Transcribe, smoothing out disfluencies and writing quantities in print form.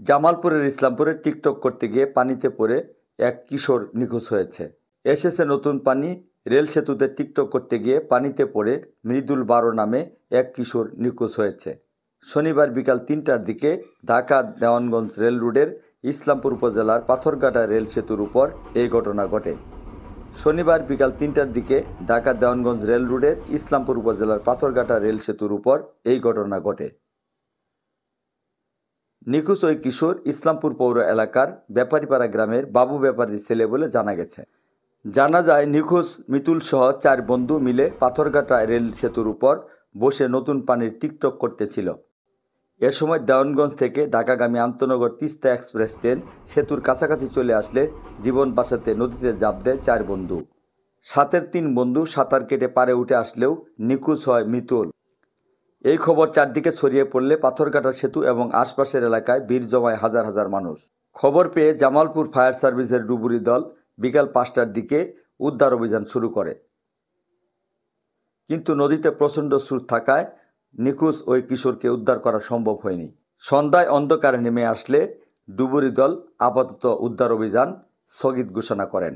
জামালপুরের ইসলামপুরে টিকটক করতে গিয়ে পানিতে পড়ে এক কিশোর নিখোঁজ হয়েছে। এসেছে নতুন পানি। রেল সেতুতে টিকটক করতে গিয়ে পানিতে পড়ে মৃদুল 12 নামে এক কিশোর নিখোঁজ হয়েছে। শনিবার বিকাল 3টার দিকে ঢাকা দেওয়ানগঞ্জ রেল রোডের ইসলামপুর উপজেলার পাথরঘাটা রেল সেতুর উপর এই ঘটনা ঘটে। শনিবার বিকাল 3টার দিকে ঢাকা দেওয়ানগঞ্জ রেল রোডের ইসলামপুর উপজেলার পাথরঘাটা রেল সেতুর উপর এই ঘটনা ঘটে। নিখোঁজ ওই কিশোর ইসলামপুর পৌর এলাকার ব্যাপারীপাড়া গ্রামের বাবু ব্যাপারীর ছেলে বলে জানা গেছে। জানা যায় নিখোঁজ মিতুল সহ 4 বন্ধু মিলে পাথরঘাটা রেল সেতুর উপর বসে নতুন পানির টিকটক করতেছিল। এ সময় দেওয়ানগঞ্জ থেকে ঢাকাগামী আন্তনগর তিস্তা এক্সপ্রেস ট্রেন সেতুর কাছাকাছি চলে আসলে জীবন বাঁচাতে নদীতে ঝাঁপ দেয় 4 বন্ধু। সাথের 3 বন্ধু সাঁতার কেটে পাড়ে উঠে আসলেও নিখোঁজ হয় মিতুল। এই খবর চারদিকে ছড়িয়ে পড়লে পাথরঘাটা সেতু এবং আশপাশের এলাকায় ভিড় জমায় হাজার হাজার মানুষ। খবর পেয়ে জামালপুর ফায়ার সার্ভিসের ডুবুরি দল বিকাল 5টার দিকে উদ্ধার অভিযান শুরু করে, কিন্তু নদীতে প্রচণ্ড স্রোত থাকায় নিখোঁজ ওই কিশোরকে উদ্ধার করা সম্ভব হয়নি। সন্ধ্যায় অন্ধকারে নেমে আসলে ডুবুরি দল আপাতত উদ্ধার অভিযান স্থগিত ঘোষণা করেন।